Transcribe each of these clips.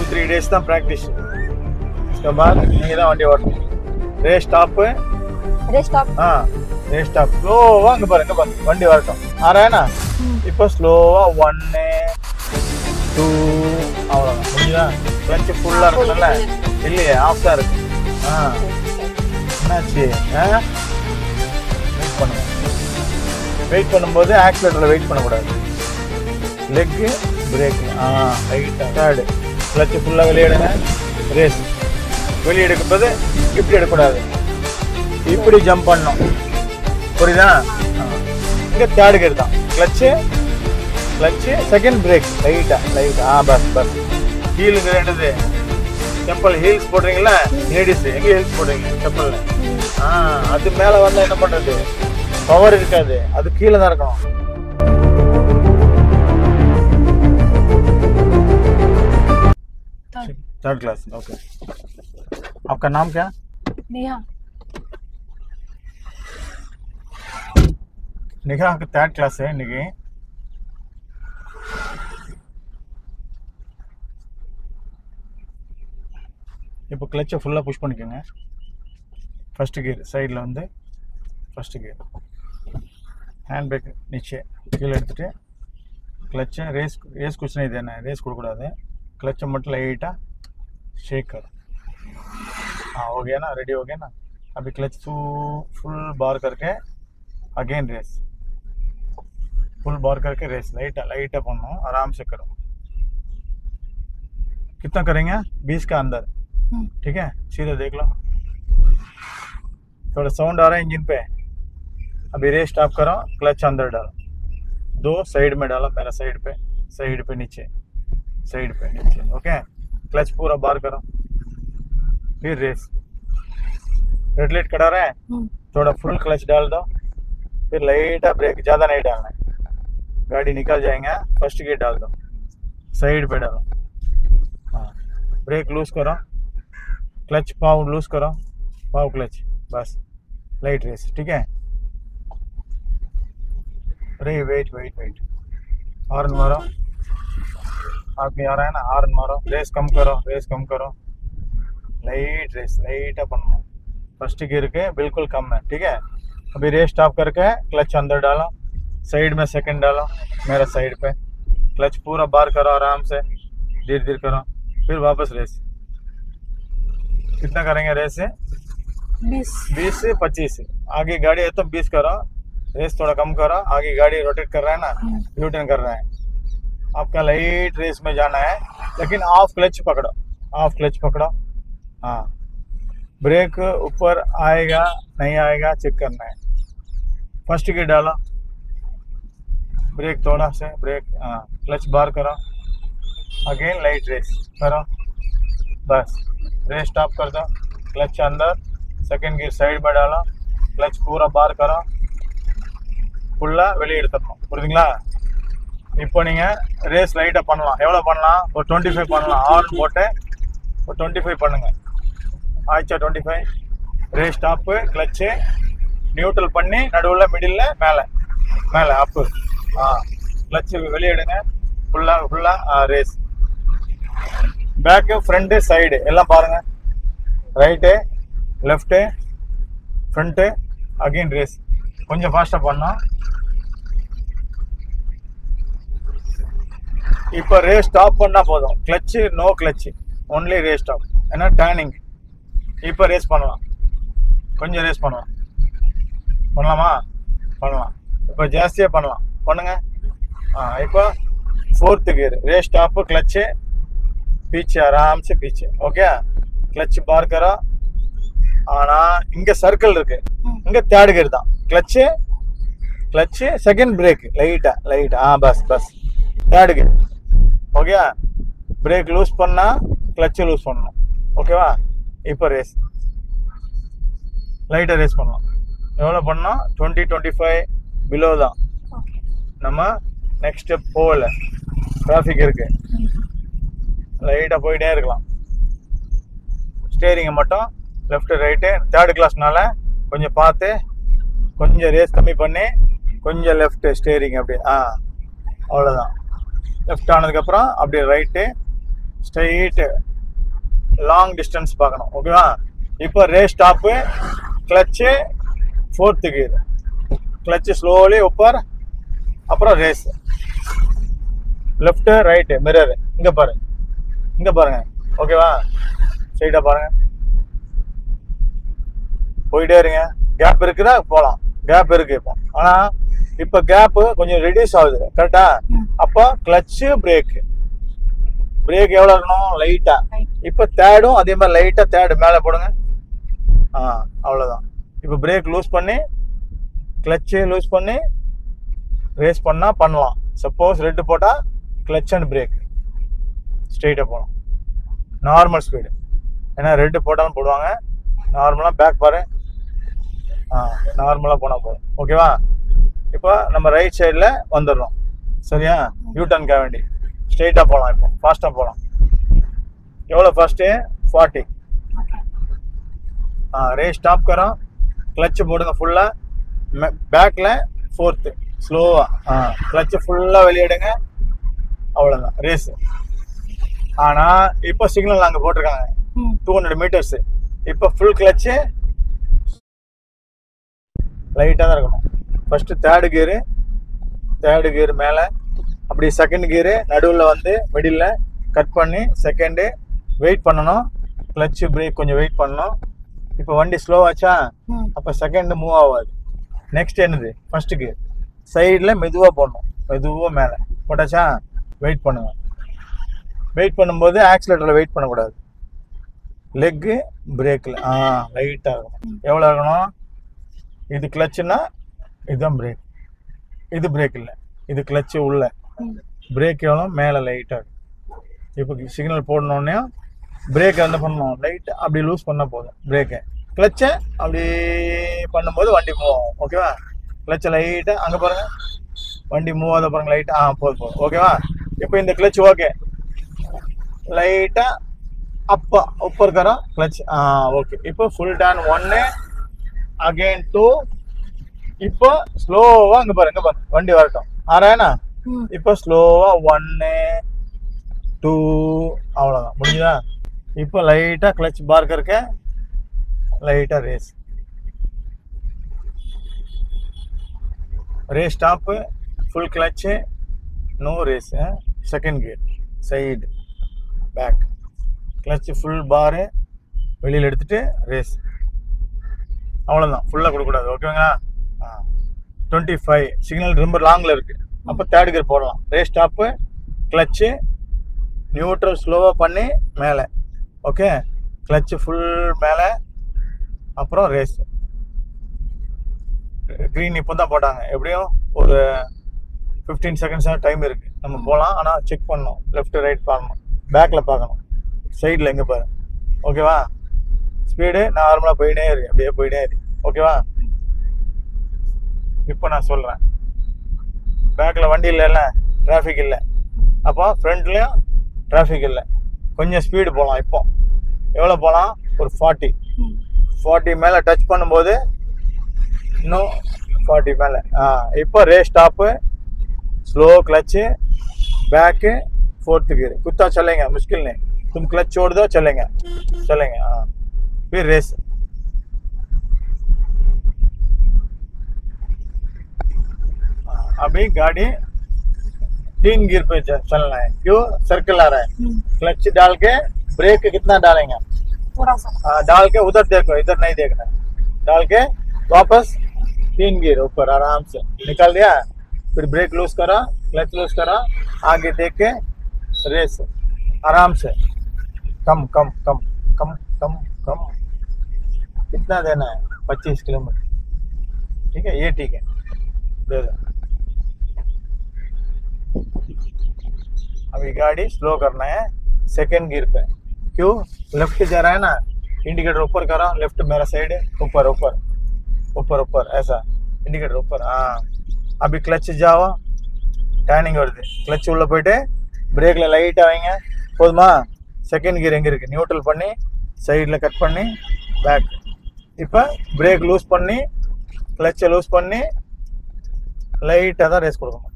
2-3 days தான் practice. इसके बाद நீங்க தான் வண்டி ஓட்டணும். ரேஸ் ஸ்டாப் ரேஸ் ஸ்டாப் ஸ்லோவா இங்க பாருங்க வண்டி வரட்டும். ஆறானா இப்போ ஸ்லோவா 1 2 அவ்வளவுதான். புரியுதா? கிளட்ச் ஃபுல்லா இருக்குல்ல, இல்லையே ஆஃப் தான் இருக்கு. என்னாச்சு? வெயிட் பண்ணுங்க. வெயிட் பண்ணும்போது ஆக்சிலேட்டர்ல வெயிட் பண்ணக்கூடாது. Leg break right third clutch ஃபுல்லா வெளியே எடுங்க. ரேஸ் வெளியே எடுக்கும்போது இப்படி எடுக்கக்கூடாது, இப்படி ஜம்ப் பண்ணணும். புரியுதா? இங்க தேர்டு கேர் தான். கிளட்ச் செகண்ட் பிரேக் லைட்டா பஸ் ஹீலுங்க என்னது செப்பல் ஹீல்ஸ் போடுறீங்களா லேடிஸ்? எங்க ஹீல்ஸ் போடுறீங்க செப்பல்ல? அது மேல வந்தா என்ன பண்றது? பவர் இருக்காது, அது கீழே தான் இருக்கணும். Third class okay. आपका नाम क्या? नेहा. नेहा का थर्ड क्लास है இன்னைக்கு. இப்போ கிளட்சை ஃபுல்லாக புஷ் பண்ணிக்கோங்க. ஃபர்ஸ்ட் கியர் சைடில் வந்து ஃபர்ஸ்ட் கியர், ஹேண்ட் பிரேக் नीचे கீழே எடுத்துகிட்டு கிளட்சை रेस कुछ नहीं देना है, रेस கொடுக்கூடாது. क्लच मत लाइटा शेक करो. हो गया ना, रेडी हो गया ना. अभी क्लच फुल बार करके अगेन रेस, फुल बार करके रेस लाइटा पढ़ो, आराम से करो. कितना करेंगे? 20 का अंदर. ठीक है, सीधे देख लो. थोड़ा साउंड आ रहा है इंजन पे. अभी रेस स्टॉप करो, क्लच अंदर डालो, 2 साइड में डालो, मेरा साइड पे नीचे, साइड पे नीचे. ओके, क्लच पूरा बार करो, फिर रेस. रेड लाइट कटा रहा है, थोड़ा फुल क्लच डाल दो, फिर लाइट ब्रेक, ज़्यादा नहीं डालना है, गाड़ी निकल जाएंगे. फर्स्ट गियर डाल दो, साइड पे डालो. ब्रेक लूज करो, क्लच पाव लूज करो, पाव क्लच, बस लाइट रेस. ठीक है, अरे वेट हॉर्न मारो. आगे आ रहा है ना, हॉर्न मारो. रेस कम करो. लाइट रेस लाइटा पढ़ना. फर्स्ट गियर के बिल्कुल कम है. ठीक है, अभी रेस स्टॉप करके क्लच अंदर डालो, साइड में सेकंड डालो, मेरा साइड पे. क्लच पूरा बार करो, आराम से धीरे करो, फिर वापस रेस. कितना करेंगे रेस से? 20 से 25. आगे गाड़ी है तो 20 करो, रेस थोड़ा कम करो. आगे गाड़ी रोटेट कर रहा है ना, यू टर्न कर रहा है, आपका लाइट रेस में जाना है. लेकिन ऑफ क्लच पकड़ो. हाँ, ब्रेक ऊपर आएगा नहीं आएगा चेक करना है. फर्स्ट गियर डालो, ब्रेक थोड़ा से ब्रेक, क्लच बार करो, अगेन लाइट रेस करो, बस रेस स्टॉप कर दो. क्लच अंदर, सेकंड गियर साइड में डालो, क्लच पूरा बार करो, फुल्ला வெளியே எடுத்துறணும். புரியுதுங்களா? இப்போ நீங்கள் ரேஸ் லைட்டாக பண்ணலாம். எவ்வளோ பண்ணலாம்? ஒரு 25 பண்ணலாம். ஹார்ன் போட்டு ஒரு 25 பண்ணுங்க. ஆயிடுச்சா 25? ரேஸ் ஸ்டாப்பு, கிளச்சு நியூட்ரல் பண்ணி நடுவில் மிடில் மேலே அப்பு. கிளச்சு வெளியே எடுங்க. ஃபுல்லாக ரேஸ். பேக்கு ஃப்ரண்ட்டு சைடு எல்லாம் பாருங்கள். Right left front again race. கொஞ்சம் ஃபாஸ்ட்டாக பண்ணோம். இப்போ ரேஸ் ஸ்டாப் பண்ணால் போதும். Clutch no clutch, only race stop. ஏன்னா டர்னிங். இப்போ ரேஸ் பண்ணலாம், கொஞ்சம் ரேஸ் பண்ணலாமா? பண்ணலாம். இப்போ ஜாஸ்தியாக பண்ணுங்க. இப்போ 4th gear race stop, clutch पीछे, आराम से पीछे. ओके, क्लच बार करो. आना इंगे सर्कल இருக்கு, இங்க 3rd गियर தான். क्लच सेकंड ब्रेक लाइटा बस 3rd gear. Okay, brake loose பண்ணா क्लच लूज பண்ணணும். ஓகேவா? இப்போ ரேஸ் லைட்டா ரேஸ் பண்ணலாம். எவ்வளோ பண்ணோம்? 20-25 பிலோ தான். நம்ம நெக்ஸ்ட் ஸ்டெப் போகல, டிராஃபிக் இருக்கு, லைட்டாக போயிட்டே இருக்கலாம். ஸ்டேரிங்கை மட்டும் லெஃப்ட் ரைட்டு 3rd கிளாஸ்னால கொஞ்சம் பார்த்து, கொஞ்சம் ரேஸ் கம்மி பண்ணி, கொஞ்சம் லெஃப்ட் ஸ்டேரிங் அப்படி. அவ்வளோதான். லெஃப்ட் ஆனதுக்கப்புறம் அப்படியே ரைட்டு ஸ்ட்ரெயிட் லாங் டிஸ்டன்ஸ் பார்க்கணும். ஓகேவா? இப்போ race stop, clutch, 4th gear, clutch slowly ऊपर, அப்புறம் ரேஸ், லெஃப்ட் ரைட் மிரர், இங்க பாருங்க, இங்க பாருங்க. ஓகேவா? ஸ்ட்ரைட்டா பாருங்க, போயிட்டே இருங்க. கேப் இருக்குதா? போகலாம். கேப் இருக்கு இப்போ. ஆனா இப்போ கேப் கொஞ்சம் ரெடியூஸ் ஆகுது. கரெக்டா? அப்போ கிளச்சு பிரேக் எவ்வளவு இருக்கணும்? லைட்டா. இப்போ தேர்டும் அதே மாதிரி லைட்டா தேர்டு மேல போடுங்க. அவ்வளவுதான். இப்போ பிரேக் லூஸ் பண்ணி கிளச்சு லூஸ் பண்ணி ரேஸ் பண்ணா பண்ணலாம். சப்போஸ் ரெட் போட்டா கிளச் அண்ட் பிரேக் ஸ்ட்ரெயிட்டா போகலாம். Normal speed. ஏன்னா ரெட் போட்டாலும் போடுவாங்க. நார்மலா பேக் பாரு, நார்மலா போனா போதும். ஓகேவா? இப்போ நம்ம ரைட் சைடில் வந்துடுறோம். சரியா? யூ டர்ன் கா வேண்டி ஸ்ட்ரெயிட்டா போகலாம். இப்போ ஃபாஸ்டா போகலாம். எவ்வளோ fast? 40. Race stop carrom, clutch போடுங்க ஃபுல்லா, பேக்ல 4th ஸ்லோவா, கிளச்சு ஃபுல்லா வெளியிடுங்க. அவ்வளோதான் ரேஸ். ஆனா இப்போ சிக்னல் அங்கே போட்டிருக்காங்க 200 மீட்டர்ஸ். இப்போ ஃபுல் கிளச்சு லைட்டாக தான் இருக்கணும். ஃபர்ஸ்ட் தேர்டு கியரு மேலே, அப்படி செகண்ட் கியரு நடுவில் வந்து மிடில் கட் பண்ணி செகண்டு வெயிட் பண்ணணும். கிளச்சு பிரேக் கொஞ்சம் வெயிட் பண்ணணும். இப்போ வண்டி ஸ்லோவாச்சா, அப்போ செகண்ட் மூவ் ஆகாது. நெக்ஸ்ட் என்னது? ஃபர்ஸ்ட் கியர் சைடில் மெதுவாக போடணும். மெதுவாக மேலே போட்டாச்சா, வெயிட் பண்ணுங்க. வெயிட் பண்ணும்போது ஆக்சிலேட்டரில் வெயிட் பண்ணக்கூடாது. லெக்கு பிரேக்கில் லைட்டாக இருக்கணும். எவ்வளோ இருக்கணும்? இது கிளச்சுன்னா இதுதான் பிரேக், இது பிரேக் இல்லை, இது கிளச்சு உள்ள, பிரேக் எவ்வளோ மேலே லைட்டாக இருக்கும். இப்போ சிக்னல் போடணுன்னே பிரேக்கை வந்து பண்ணணும். லைட்டாக அப்படி லூஸ் பண்ணால் போதும். பிரேக்கை கிளச்சை அப்படி பண்ணும்போது வண்டி மூவ் ஆகும். ஓகேவா? கிளச்சை லைட்டாக அங்கே பாருங்கள், வண்டி மூவ் ஆகுத பாருங்க லைட்டாக. போதும். ஓகேவா? இப்போ இந்த கிளச் ஓகே, லைட்டாக அப்பா ऊपर करो क्लच. ஓகே. இப்போ ஃபுல் டர்ன் 1 अगेन 2. இப்போ ஸ்லோவா அங்க பாருங்க வண்டி வரட்டும். ஆறானா? இப்போ ஸ்லோவா 1 2 அவ்வளவுதான். முடிஞ்சதா? இப்போ லைட்டா கிளச் பார் करके லைட்டா race stop, full clutch, no race. Second gear side back, clutch full பாரு வெளியில் எடுத்துட்டு ரேஸ். அவ்வளோதான். ஃபுல்லாக கொடுக்கக்கூடாது. ஓகேங்களா? 25 சிக்னல் ரொம்ப லாங்கில் இருக்குது. அப்போ தேர்ட் கியர் போடலாம். ரேஸ் ஸ்டாப்பு, கிளச்சு, நியூட்ரல் ஸ்லோவாக பண்ணி மேலே. ஓகே? கிளச்சு ஃபுல் மேலே, அப்புறம் ரேஸ். க்ரீன் இப்போ தான் போட்டாங்க. எப்படியும் ஒரு 15 செகண்ட்ஸாக டைம் இருக்குது. நம்ம போகலாம். ஆனால் செக் பண்ணணும். லெஃப்ட் ரைட் பார்க்கணும், பேக்கில் பார்க்கணும், சைடில் எங்கே பாரு. ஓகேவா? ஸ்பீடு நார்மலாக போயிட்டே இருக்கு, அப்படியே போயிட்டே இருக்கு. ஓகேவா? இப்போ நான் சொல்கிறேன். பேக்கில் வண்டி இல்லைல்ல, டிராஃபிக் இல்லை. அப்போ ஃப்ரண்ட்லேயும் டிராஃபிக் இல்லை. கொஞ்சம் ஸ்பீடு போகலாம். இப்போ எவ்வளோ போகலாம்? ஒரு 40 மேலே டச் பண்ணும்போது இன்னும் 40 மேலே. இப்போ race stop, slow clutch, back, 4th gear, कुत्ता चलेंगे, मुश्किल नहीं, तुम क्लच छोड़ दो, चलेंगे चलेंगे। हाँ, फिर रेस। अभी गाड़ी 3 गियर पे चलना है। क्यों? सर्कल आ रहा है। क्लच डाल के ब्रेक कितना डालेंगे? थोड़ा सा डाल के उधर देखो, इधर नहीं देखना। डाल के वापस 3 गियर ऊपर आराम से निकाल दिया। फिर ब्रेक लूज करा, क्लच लूज करा, आगे देख के रेस आराम से। कम कम कम कम कम कम कितना देना है? 25 किलोमीटर। ठीक है, ये ठीक है, दे दो। अभी गाड़ी स्लो करना है 2nd गियर पे। क्यों? लेफ्ट जा रहा है ना, इंडिकेटर ऊपर करा, लेफ्ट मेरा साइड है, ऊपर ऊपर ऊपर ऊपर ऐसा, इंडिकेटर ऊपर। हाँ, अभी क्लच जाओ, टर्निंग வருது, கிளச் உள்ள போயிட்டு பிரேக்ல லைட்டா வைங்க, போதுமா? 2nd கியர் எங்க இருக்கு? நியூட்ரல் பண்ணி சைடுல கட் பண்ணி பேக். இப்போ பிரேக் லூஸ் பண்ணி கிளச்சை லூஸ் பண்ணி லைட்டா தான் ரேஸ் கொடுக்கணும்.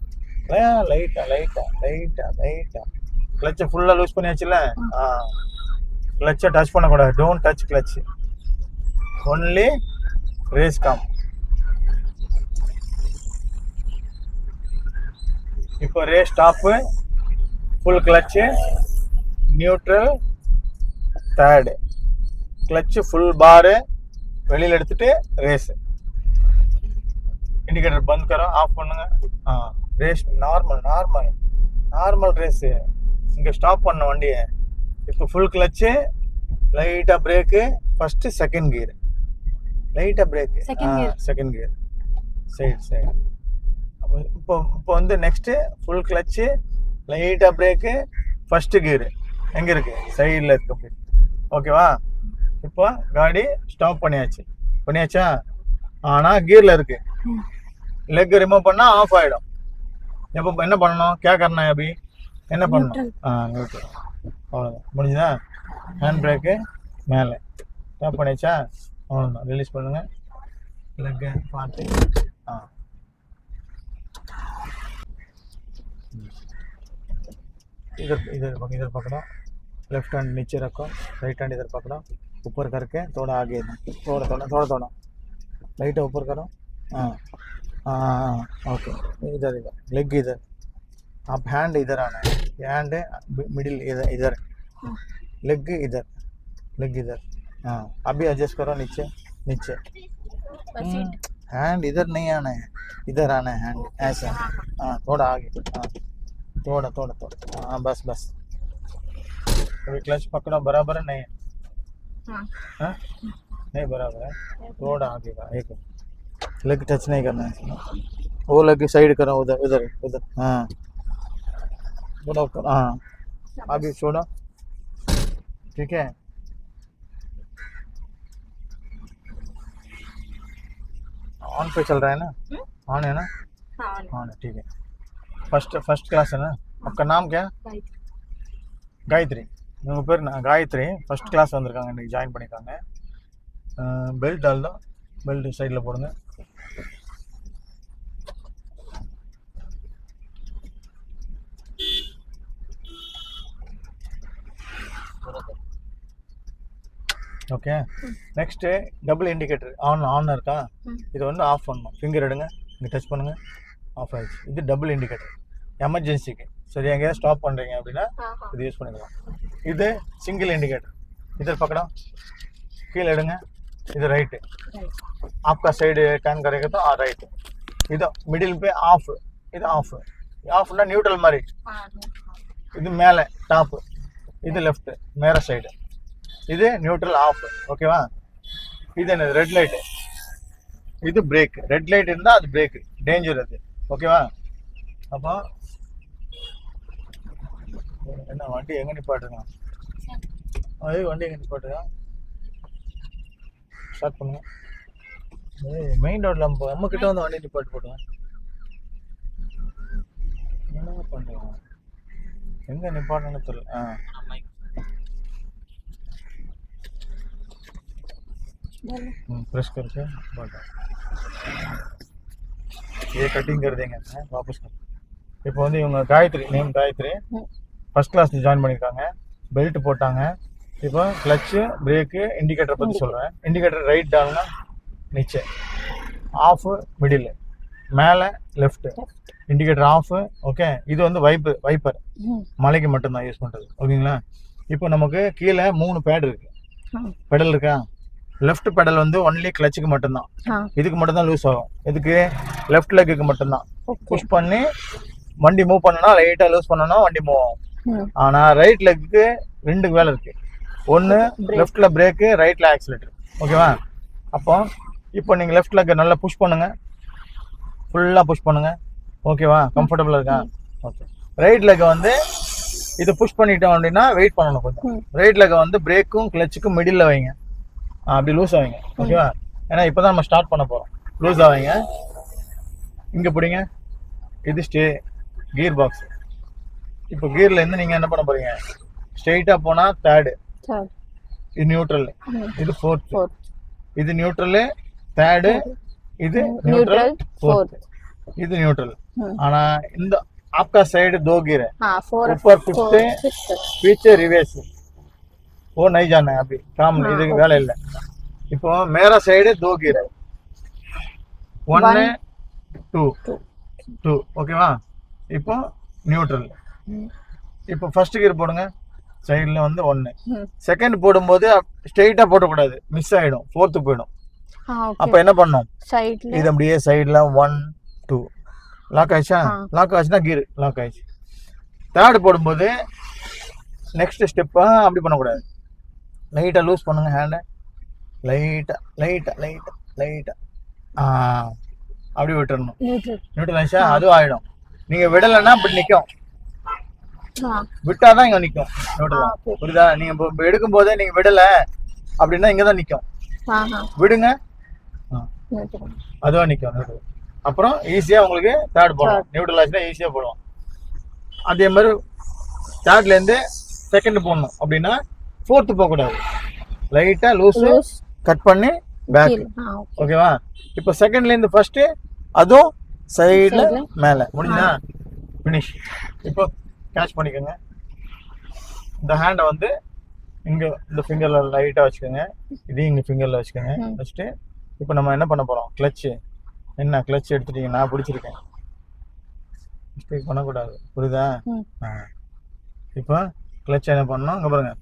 லைட்டா லைட்டா லைட்டா லைட்டா கிளச்சை ஃபுல்லா லூஸ் பண்ணியாச்சுல. கிளச்சை டச் பண்ணக்கூடாது. Don't touch clutch, only race காம். இப்போ race stop, full clutch, neutral, third clutch, full பாரு வெளியில் எடுத்துட்டு ரேஸ். इंडिकेटर बंद करो, ऑफ பண்ணுங்க. Race normal normal normal race. இங்க ஸ்டாப் பண்ண வண்டியை. இப்போ ஃபுல் கிளட்ச், லைட்டா பிரேக், ஃபர்ஸ்ட் செகண்ட் கியர், லைட்டா brake, second gear, side side. இப்போ இப்போ வந்து நெக்ஸ்ட் ஃபுல் கிளட்ச், லைட்டா பிரேக், ஃபர்ஸ்ட் கியர் எங்க இருக்கு? சைடுல இருக்கு. அப்படி ஓகேவா? இப்போ காடி ஸ்டாப் பண்ணியாச்சா? ஆனா கியர்ல இருக்கு. लेग रिमूव பண்ணா ஆஃப் ஆயிடும். எப்போ என்ன பண்ணணும்? क्या करना है अभी? என்ன பண்ணணும்? நியூட்ரல். அவ்வளவுதான், முடிஞ்சதா? ஹேண்ட் பிரேக் மேலே ஸ்டாப் பண்ணியாச்சா? அவ்வளவுதான், ரிலீஸ் பண்ணுங்க. லெக் பார்த்து इधर इधर इधर पकड़ो, लेफ्ट हैंड नीचे रखो, राइट हैंड इधर पकड़ो, ऊपर करके थोड़ा आगे, थोड़ा लाइट ऊपर करो. ओके, इधर इधर लेग इधर, आप हैंड इधर आना है, हैंड मिडिल इधर, लेग इधर. अभी एडजस्ट करो, नीचे हैंड इधर नहीं आना है, इधर आना है हैंड, ऐसा. थोड़ा आगे, थोड़ा. बस. अभी क्लच पकड़ो, बराबर है नहीं? नहीं बराबर है, थोड़ा आगे का. एक लेग टच नहीं करना है, वो लेग साइड करो, उधर. थोड़ा ऊपर. अभी छोड़ो, ठीक है? ऑन पे चल रहा है ना? ऑन है ना? ऑन है, ठीक है. फर्स्ट क्लास है ना? आपका नाम क्या? गायत्री. உங்கள் பேர் காயத்ரி. ஃபர்ஸ்ட் கிளாஸ் வந்திருக்காங்க, இன்றைக்கி ஜாயின் பண்ணியிருக்காங்க. பெல்ட் ஆல்தான், பெல்ட் சைடில் போடுங்க. Okay, next double indicator on இருக்கா? இது வந்து ஆஃப் பண்ணணும். ஃபிங்கர் எடுங்க, இங்கே டச் பண்ணுங்கள், ஆஃப் ஆகிடுச்சு. இது டபுள் இண்டிகேட்டர், எமர்ஜென்சிக்கு. சரி, எங்கேயாவது ஸ்டாப் பண்ணுறீங்க அப்படின்னா இது யூஸ் பண்ணிக்கலாம். இது சிங்கிள் இண்டிகேटर, इधर पकड़ो, कील एडुंगा, इधर राइट, आपका साइड टर्न करेगा तो राइट. इधर मिडिल पे ऑफ, इधर ऑफ ना न्यूट्रल मारी, इधर मेले टॉप, इधर लेफ्ट मेरा साइड, इधर न्यूट्रल ऑफ. ओकेवा? इधर रेड लाइट, इधर ब्रेक. रेड लाइट இருந்தா அது ब्रेक, डेंजर அது. ஓகேவா? அப்போ என்ன வண்டி எங்க நிப்பாட்டுங்க? வண்டி எங்க நிப்பாட்டுங்க? ஸ்டார்ட் பண்ணுங்க. மெயின் ரோட்ல நம்ம கிட்ட வந்து வண்டி நிப்பாட்டு போட்டுங்க. என்ன பண்றீங்க? எங்க நிப்பாட்டணும்னு தெரியல. प्रेस करके बटन ये कटिंग कर देंगे, वापस कर. இப்போ வந்து இவங்க Gayathri, name Gayathri, first class join பண்ணியிருக்காங்க. பெல்ட் போட்டாங்க. இப்போ கிளச்சு, பிரேக்கு, இண்டிகேட்டர் பற்றி சொல்கிறேன். இண்டிகேட்டர் ரைட் டால்னா नीचे, ஆஃப் மிடில், மேலே லெஃப்ட், இண்டிகேட்டர் ஆஃப். ஓகே, இது வந்து வைப்பர் மலைக்கு மட்டும்தான் யூஸ் பண்ணுறது. ஓகேங்களா? இப்போ நமக்கு கீழே 3 பேட் இருக்கு, பெடல் இருக்கா? லெஃப்ட் பெடல் வந்து ஒன்லி கிளச்சுக்கு மட்டும்தான், இதுக்கு மட்டும் தான் லூஸ் ஆகும். இதுக்கு லெஃப்ட் லெக்குக்கு மட்டும்தான். புஷ் பண்ணி வண்டி மூவ் பண்ணனா, லைட்டா லூஸ் பண்ணனா வண்டி மூவ் ஆகும். ஆனா ரைட் லெக்குக்கு 2 வேலை இருக்கு. ஒன்று லெஃப்ட்ல பிரேக்கு, ரைட்ல ஆக்சிலேட்டர். ஓகேவா? அப்போ இப்போ நீங்க லெஃப்ட் லெக் நல்லா புஷ் பண்ணுங்க, ஃபுல்லா புஷ் பண்ணுங்க. ஓகேவா? கம்ஃபர்டபுளா இருக்கா? ஓகே. ரைட் லெக் வந்து இது புஷ் பண்ணிட்டோம் அப்படின்னா வெயிட் பண்ணணும் கொஞ்சம். ரைட் லெக் வந்து பிரேக்கும் கிளச்சுக்கும் மிடில் வைங்க, அப்படி லூஸ் ஆவீங்க. ஓகேவா? ஏன்னா இப்போதான் நம்ம ஸ்டார்ட் பண்ண போறோம். லூஸ் ஆவீங்க. இங்க பிடிங்க, இது கியர் பாக்ஸ். இப்போ கியர்ல இருந்து நீங்க என்ன பண்ண போறீங்க? ஸ்ட்ரெயிட்டா போனா தேர்டு, இது நியூட்ரல், இது ஃபோர்த், இது நியூட்ரல் தேர்டு, இது நியூட்ரல் ஃபோர்த், இது நியூட்ரல். ஆனா आपका साइड 2 गियर है, हाँ 4 ऊपर 5th पीछे रिवर्स, वो नहीं जाना है अभी काम हाँ, இதுக்கு okay. வேலை இல்லை. இப்போ மேல சைடு 2 गियर 1 2 2 ஓகேவா. இப்போ நியூட்ரல். இப்போ ஃபர்ஸ்ட் கியர் போடுங்க, சைடுல வந்து 1. செகண்ட் போடும்போது ஸ்ட்ரெயிட்டா போடக்கூடாது, மிஸ் ஆயிடும், 4th போயிடும். அப்ப என்ன பண்ணோம், சைடுல இது அப்படியே சைடுல 1 2 லாக் ஆயிடுச்சா. லாக் ஆச்சுன்னா கியர் லாக் ஆயிடுச்சு. தேர்ட் போடும்போது நெக்ஸ்ட் ஸ்டெப்பா அப்படி பண்ணக்கூடாது, லைட்டா லூஸ் பண்ணுங்க ஹேண்டை, லைட்டா லைட்டா லைட்டா லைட்டா அப்படி விட்டுறணும். நியூட்ரல் ஆயிடுச்சா, அதுவும் ஆயிடும். நீங்க விடலைன்னா இப்படி நிற்கும், விட்டாதான் இங்க நிற்கும் நியூட்ரல். புரியுதா? நீங்க இப்போ எடுக்கும் போதே நீங்க விடல அப்படின்னா இங்க தான் நிற்கும். விடுங்க, அதுவா நிற்கும் நியூட்ரல். அப்புறம் ஈஸியா உங்களுக்கு தேர்ட் போடலாம். நியூட்ரல் ஆச்சுன்னா ஈஸியா போடுவோம். அதே மாதிரி தேர்ட்ல இருந்து செகண்ட் போடணும் அப்படின்னா 4th போகக்கூடாது, லைட்டா லூஸ் கட் பண்ணி பேக். ஓகேவா? இப்போ செகண்ட்ல இருந்து ஃபர்ஸ்ட், அதுவும் சைடுல மேல. முடிஞ்சா ஃபினிஷ். இப்போ கேட்ச் பண்ணிக்கோங்க. இந்த ஹேண்டை வந்து இங்க இந்த ஃபிங்கர்ல லைட்டா வச்சுக்கோங்க, இதையும் இங்க ஃபிங்கர்ல வச்சுக்கோங்க. வச்சுட்டு இப்போ நம்ம என்ன பண்ண போறோம், கிளட்ச். என்ன கிளட்ச் எடுத்துட்டீங்க, நான் பிடிச்சிருக்கேன், மிஸ்டேக் பண்ணக்கூடாது. புரியுதா? இப்போ கிளட்ச் என்ன பண்ணணும், இங்க பாருங்க,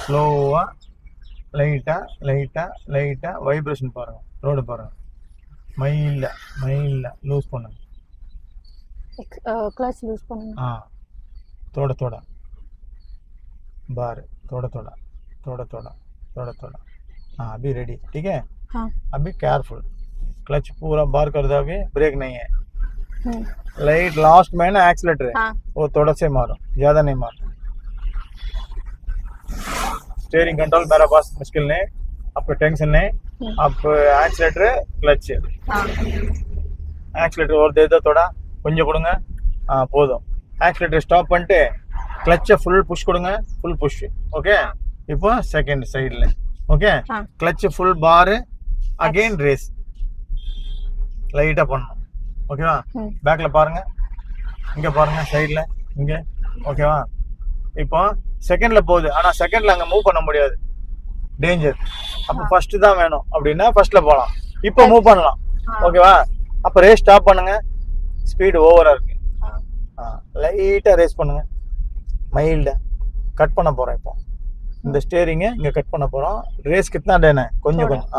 ஸ்லோவா லைட்டா லைட்டா லைட்டா வைப்ரேஷன் பாருங்க, ரோடு பாருங்க, மைல்டா மைல்டா லூஸ் பண்ணுங்க. क्लच लूज பண்ணனும். थोड़ा थोड़ा बार, थोड़ा थोड़ा थोड़ा थोड़ा थोड़ा थोड़ा. अभी रेडी, ठीक है. अभी केयरफुल, क्लच पूरा बार कर दो, अभी ब्रेक नहीं है. लाइट लास्ट में ना एक्सीलेटर है, वो थोड़ा से मारो, ज्यादा नहीं मारो. स्टीयरिंग कंट्रोल मेरा पास मुश्किल नहीं, आपको टेंशन नहीं. आप एक्सीलेटर क्लच, एक्सीलेटर और दे दो थोड़ा, கொஞ்சம் கொடுங்க, போதும். ஆக்சிலேட்டர் ஸ்டாப் பண்ணிட்டு கிளச்சை ஃபுல் புஷ் கொடுங்க, ஃபுல் புஷ். ஓகே. இப்போ செகண்ட் சைடில், ஓகே, கிளச் ஃபுல் பார், அகைன் ரேஸ் லைட்டாக பண்ணணும். ஓகேவா? பேக்கில் பாருங்க, இங்கே பாருங்க, சைடில் இங்கே. ஓகேவா? இப்போ செகண்டில் போகுது, ஆனால் செகண்டில் அங்கே மூவ் பண்ண முடியாது, டேஞ்சர். அப்போ ஃபர்ஸ்ட் தான் வேணும் அப்படின்னா ஃபர்ஸ்ட்டில் போகலாம். இப்போ மூவ் பண்ணலாம். ஓகேவா? அப்போ ரேஸ் ஸ்டாப் பண்ணுங்க, ஸ்பீடு ஓவரா இருக்கு, லைட்டா ரேஸ் பண்ணுங்க, மைல்டா கட் பண்ண போறோம். இப்போ இந்த ஸ்டீயரிங்க இங்க கட் பண்ண போறோம். ரேஸ் கிतना देना है, கொஞ்சம் கொஞ்சம்,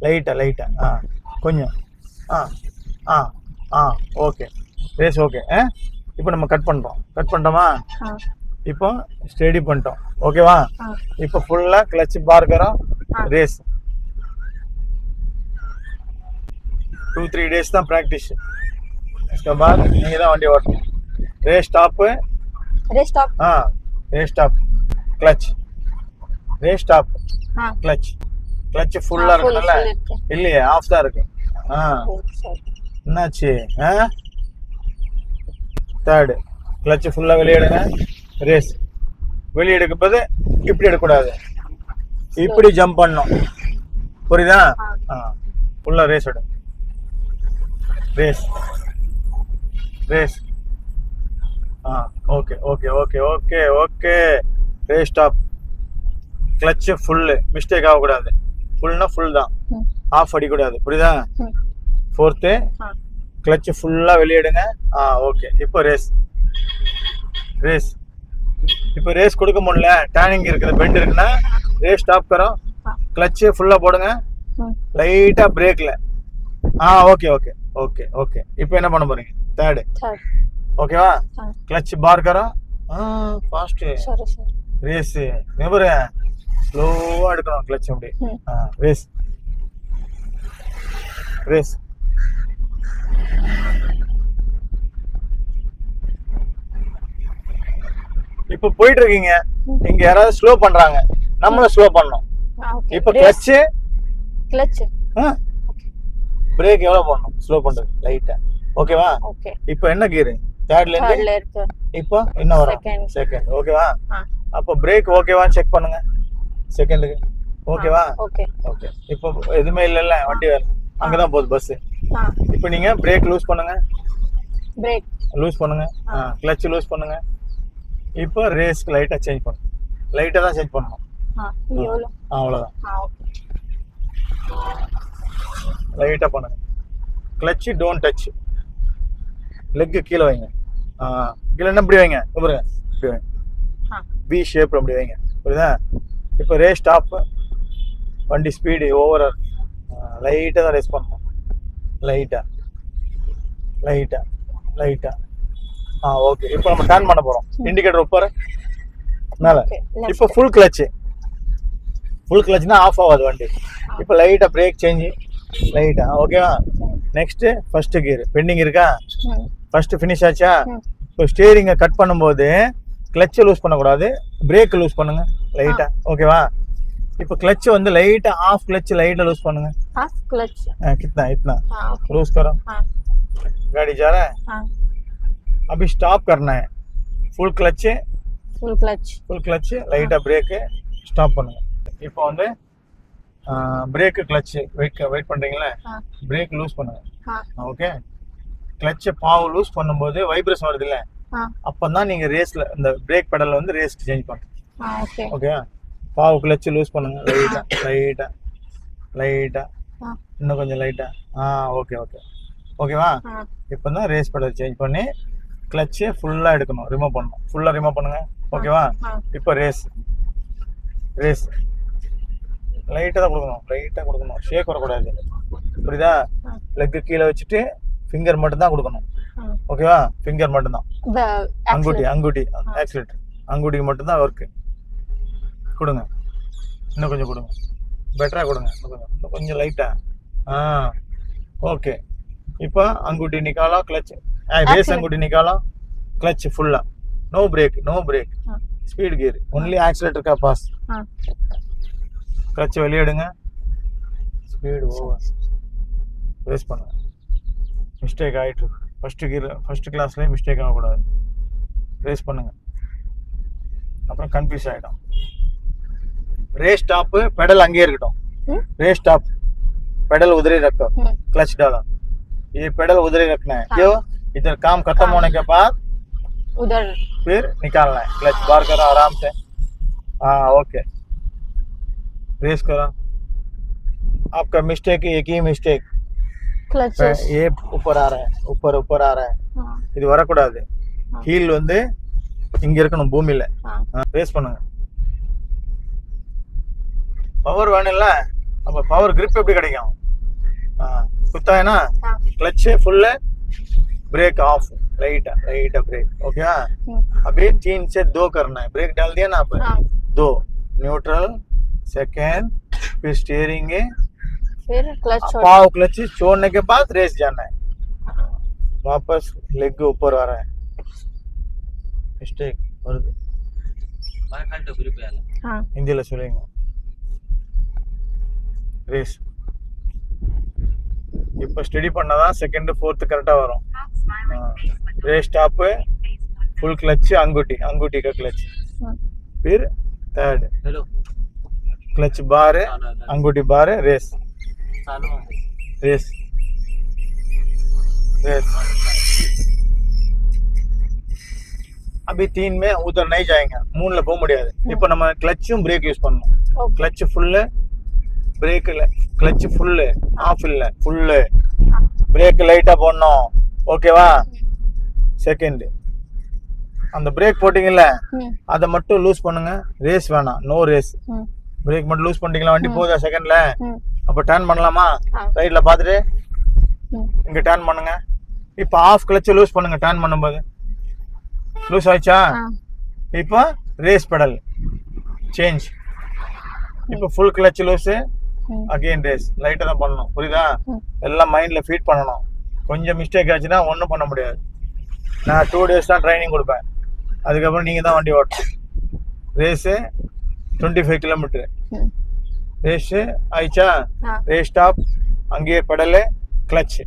லைட்டா லைட்டா, கொஞ்சம், ஓகே, ரேஸ் ஓகே. இப்போ நம்ம கட் பண்றோம், கட் பண்ணிட்டோமா? இப்போ ஸ்டெடி பண்ணிட்டோம். ஓகேவா? இப்போ ஃபுல்லா கிளட்ச் பார் करो, रेस 2-3 डेज தான் प्रैक्टिस. इसके बाद நீங்க தான் வண்டி ஓட்டணும். Race stop, race stop, race stop, clutch, race stop, clutch. Clutch ஃபுல்லா இருக்குல்ல, இல்லையே ஆஃப் தான் இருக்கு. என்னாச்சு? தேர்ட் கிளட்ச் ஃபுல்லா வெளியே எடுங்க. ரேஸ் வெளியே எடுக்கும் போது இப்படி எடுக்கக்கூடாது, இப்படி ஜம்ப் பண்ணணும். புரியுதா? ஃபுல்லா ரேஸ் எடு, race race. Okay okay okay okay okay. Race stop, clutch full, mistake ஆகக்கூடாது. ஃபுல்னா ஃபுல் தான், ஆஃப் அடி கூடாது. புரியுதா? 4th கிளட்ச் ஃபுல்லா வெளிய எடுங்க. ஓகே. இப்போ ரேஸ், ரேஸ். இப்போ ரேஸ் கொடுக்க முடியல, டர்னிங் இருக்குது, பெண்ட் இருக்குன்னா ரேஸ் ஸ்டாப் करो, கிளட்ச் ஃபுல்லா போடுங்க, லைட்டா பிரேக்ல. Okay okay okay okay. இப்போ என்ன பண்ண போறீங்க, थर्ड. ओकेवा? क्लच बार करो, फास्ट रेस, नेवर स्लोवा எடுக்கணும் கிளட்ச் அப்படி. Race race. இப்போ போயிட்டு இருக்கீங்க, இங்க யாராவது ஸ்லோ பண்றாங்க, நம்மள ஸ்லோ பண்ணணும். இப்போ கிளட்ச், கிளட்ச், பிரேக் எவ்வளவு போடணும், ஸ்லோ பண்றது லைட்டா. ஓகேவா? ஓகே. இப்போ என்ன கியர், தேர்ட்ல இருக்கு. இப்போ என்ன வரும், செகண்ட். ஓகேவா? அப்போ பிரேக் ஓகேவா செக் பண்ணுங்க செகண்டுக்கு. ஓகேவா? Okay okay. இப்போ எதுவுமே இல்லைல்ல, வண்டி அங்கதான் போகுது பஸ். இப்போ நீங்க பிரேக் லூஸ் பண்ணுங்க, பிரேக். லூஸ் பண்ணுங்க. கிளட்ச் லூஸ் பண்ணுங்க. இப்போ ரேஸ்க்கு லைட்டாக சேஞ்ச் பண்ணுங்க. லைட்டாக தான் சேஞ்ச் பண்ணணும். எவ்வளோ? அவ்வளோதான். ஓகே. லைட்டாக பண்ணுங்க. Clutch don't touch. லெக்கு கீழே வைங்க. கீழே என்ன இப்படி வைங்க. பாருங்க இப்படி வைங்க. பி ஷேப் அப்படி வைங்க. புரியுதா? இப்போ ரேஸ் ஸ்டாப். வண்டி ஸ்பீடு ஓவர். லைட்டாக தான் ரேஸ் பண்ணணும். லைட்டாக லைட்டாக லைட்டாக. ஓகே. இப்போ நம்ம டர்ன் பண்ண போகிறோம். இண்டிகேட்டர் உப்பாரு மேலே. இப்போ ஃபுல் கிளச்சு. ஃபுல் கிளச்சுனா ஆஃப் ஆகாது வண்டி. இப்போ லைட்டாக பிரேக் சேஞ்சு லைட்டாக. ஓகேவா? நெக்ஸ்ட்டு ஃபஸ்ட்டு கியர் பெண்டிங் இருக்கா? ஃபஸ்ட்டு ஃபினிஷ் ஆச்சா? இப்போ ஸ்டீரிங்கை கட் பண்ணும்போது கிளச்சை லூஸ் பண்ணக்கூடாது. பிரேக் லூஸ் பண்ணுங்க லைட்டாக. ஓகேவா? இப்போ கிளச் வந்து லைட்டாக ஆஃப் கிளச் லைட்டாக लूज பண்ணுங்க. हाफ क्लच कितना इतना लूज करो. गाड़ी जा रहा है. अभी स्टॉप करना है. फुल क्लच லைட்டாக பிரேக்கு ஸ்டாப் பண்ணுங்க. இப்போ வந்து பிரேக்கு கிளச் வெயிட் பண்ணுறீங்களே, பிரேக் லூஸ் பண்ணுங்க. ஓகே. கிளச்சை பாவு லூஸ் பண்ணும்போது வைப்ரேஷன் வருது இல்லை, அப்போ தான் நீங்கள் ரேஸில் இந்த பிரேக் பெடலில் வந்து ரேஸ்க்கு சேஞ்ச் பண்ணுங்க. ஓகே. பாவு கிளச்சு லூஸ் பண்ணுங்க லைட்டாக இன்னும் கொஞ்சம் லைட்டாக. ஓகே ஓகே ஓகேவா? இப்போ தான் ரேஸ் பெடல் சேஞ்ச் பண்ணி கிளச்சை ஃபுல்லாக எடுக்கணும், ரிமூவ் பண்ணணும். ஃபுல்லாக ரிமூவ் பண்ணுங்க. ஓகேவா? இப்போ ரேஸ் லைட்டாக தான் கொடுக்கணும். ஷேக் வரக்கூடாது. புரியுதா? லெக்கு கீழே வச்சுட்டு ஃபிங்கர் மட்டும்தான் கொடுக்கணும். ஓகேவா? ஃபிங்கர் மட்டும்தான். அங்குட்டி ஆக்சிலேட்டர் அங்குட்டிக்கு மட்டும்தான் ஒர்க்கு. கொடுங்க. இன்னும் கொஞ்சம் கொடுங்க. பெட்டராக கொடுங்க. இன்னும் கொஞ்சம் லைட்டாக. ஓகே. இப்போ अंगूठी निकालो, क्लच रेस अंगूठी निकालो, क्लच फुल्ला, no brake speed gear only accelerator का पास. क्लच வெளிய எடுங்க. Speed over. ரேஸ் பண்ணுங்க. மிஸ்டேக் ஆயிட்டு ஃபர்ஸ்ட் கிளாஸ்லயே மிஸ்டேக் ஆகக்கூடாது. ரேஸ் பண்ணுங்க. அப்புறம் கன்ஃபியூஸ் ஆயிடும். रेस स्टॉप पेडल अंगे रेस स्टॉप पेडल उधर ही रखो. क्लच डालो. ये पेडल उधर ही रखना है. क्यों? इधर काम खत्म होने के बाद उधर फिर निकालना है. क्लच बार करो आराम से. ओके. रेस करो. आपका मिस्टेक एक ही मिस्टेक. क्लच ये ऊपर आ रहा है. ऊपर आ रहा है. இது வரக்கூடாது. ஹீல் வந்து இங்க இருக்கணும் பூமியில. ரேஸ் பண்ணுங்க. பவர் வேணும்ல, அப்ப பவர் grip எப்படி கிடைக்கும்? कुत्ता है ना, clutch full brake off, right brake. Okay. अभी 3 से 2 करना है. ब्रेक डाल दिया ना आप, 2 न्यूट्रल, सेकेंड, फिर स्टीयरिंग है, फिर क्लच पाव क्लच छोड़ने के बाद रेस जाना है. वापस लेग ऊपर आ रहा है. मिस्टेक வருது. हिंदीல சொல்லுங்க. ரேஸ் இப்போ ஸ்டடி பண்ணாதான் செகண்ட் ஃபோர்த் கரெக்டா வரும். रेस स्टॉप, फुल क्लच, अंगूठी का क्लच, फिर थर्ड क्लच बार, अंगूठी बार, रेस. अभी 3 में उधर नहीं जाएंगे, 3ல போக முடியாது. இப்போ நம்ம கிளச்சும் பிரேக் யூஸ் பண்ணனும். Clutch full, brake clutch full, off இல்ல ஃபுல். பிரேக் லைட்டா போடணும். ஓகேவா? செகண்ட் அந்த பிரேக் போட்டீங்கல்ல, அதை மட்டும் லூஸ் பண்ணுங்க. ரேஸ் வேணாம், நோ ரேஸ். பிரேக் மட்டும் லூஸ் பண்ணிட்டீங்களா, வண்டி போகுதா செகண்ட்ல? அப்ப டர்ன் பண்ணலாமா? ரைட்ல பாத்துட்டு இங்க டர்ன் பண்ணுங்க. இப்போ ஆஃப் கிளச் லூஸ் பண்ணுங்க. டர்ன் பண்ணும்போது லூஸ் ஆயிச்சா? இப்போ ரேஸ் பெடல் சேஞ்ச். இப்போ full clutch loose, again race. லைட்டா தான் பண்ணணும். புரியுதா? எல்லாம் மைண்ட்ல ஃபீட் பண்ணணும். கொஞ்சம் மிஸ்டேக் ஆச்சுன்னா ஒன்றும் பண்ண முடியாது. நான் 2 days தான் ட்ரைனிங் கொடுப்பேன். அதுக்கப்புறம் நீங்கள் தான் வண்டி ஓட்டணும். Race 25 kilometre. ரேஸு ஆயிடுச்சா? ரேஸ் ஸ்டாப், அங்கேயே பெடலு, கிளச்சு.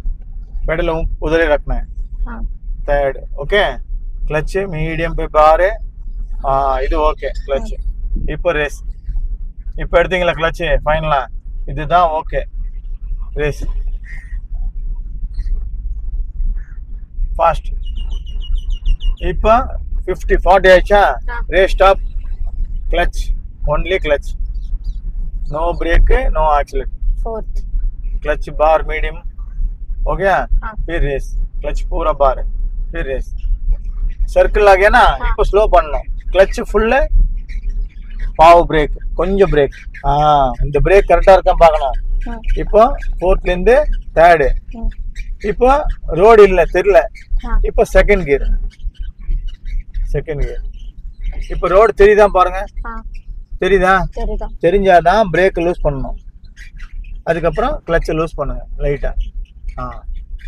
பெடல் உதறி रखना है. Third okay. क्लच मीडियम पे बार. இது ஓகே கிளச். இப்போ ரேஸ். இப்போ எடுத்தீங்களா கிளச் ஃபைனலா? இதுதான் ஓகே ரேஸ். ஃபாஸ்ட் இப்போ 50-40 ஆயிடுச்சா ஆ. Race stop clutch only clutch no brake no accelerate 4th clutch बार मीडियम हो गया हाँ. फिर रेस क्लच पूरा बार फिर रेस सर्कल आ गया ना இப்போ ஸ்லோ பண்ணனும் கிளச் ஃபுல் பாவ் பிரேக் கொஞ்சம் பிரேக் இந்த பிரேக் கரெக்டா இருக்கா பார்க்கணும் இப்போ 4th ல இருந்து 3rd இப்போ ரோட் இல்ல தெரியல இப்போ செகண்ட் கியர் இப்போ ரோட் தெரியுதா பாருங்க தெரியுதா தெரியுதா தெரிஞ்சாதான் பிரேக் லூஸ் பண்ணணும் அதுக்கப்புறம் கிளட்சை லூஸ் பண்ணுங்க லைட்டா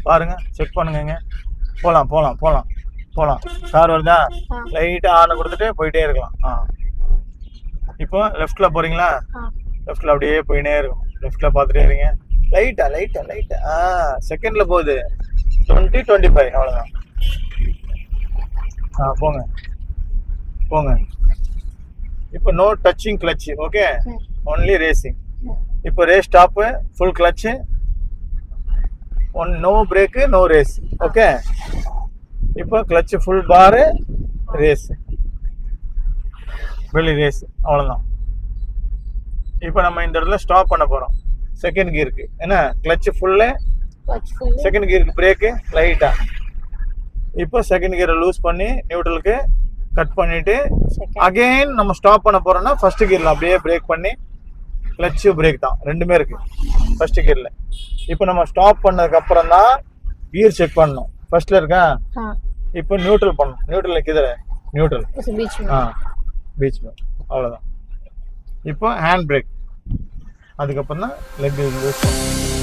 பாருங்க செக் பண்ணுங்க போலாம் போலாம் போலாம் போலாம் கார் வருதா லைட்டா ஆன் கொடுத்துட்டு போயிட்டே இருக்கலாம் இப்போ லெஃப்ட்ல போறீங்களா லெஃப்ட்ல அப்படியே போயினே இருக்கும் லெஃப்ட்ல பார்த்துட்டே இருங்க லைட்டா லைட்டா லைட்டா செகண்ட்ல போகுது 20-25 அவ்வளவுதான் போங்க போங்க இப்போ no touching clutch okay only racing இப்போ race stop full clutch one no brake no race okay இப்போ கிளட்ச் ஃபுல் பார் ரேஸ் வெளி ரேஸ் அவ்வளோதான் இப்போ நம்ம இந்த இடத்துல ஸ்டாப் பண்ண போறோம் செகண்ட் கியருக்கு என்ன கிளட்ச் ஃபுல்லு செகண்ட் கியருக்கு பிரேக்கு லைட்டா இப்போ செகண்ட் கியரை லூஸ் பண்ணி நியூட்ரலுக்கு கட் பண்ணிட்டு அகைன் நம்ம ஸ்டாப் பண்ண போறோம்னா ஃபர்ஸ்ட் கியர்ல அப்படியே பிரேக் பண்ணி கிளட்ச் பிரேக் தான் ரெண்டுமே இருக்கு ஃபர்ஸ்ட் கியர்ல இப்போ நம்ம ஸ்டாப் பண்ணதுக்கு அப்புறம் தான் கியர் செக் பண்ணணும் ஃபர்ஸ்ட்ல இருக்கா இப்போ நியூட்ரல் பண்ணணும் நியூட்ரல் கிதற நியூட்ரல் बीच में அவ்வளவுதான் இப்போ ஹேண்ட் பிரேக் அதுக்கப்புறம் தான் லெக் யூஸ் பண்ணணும்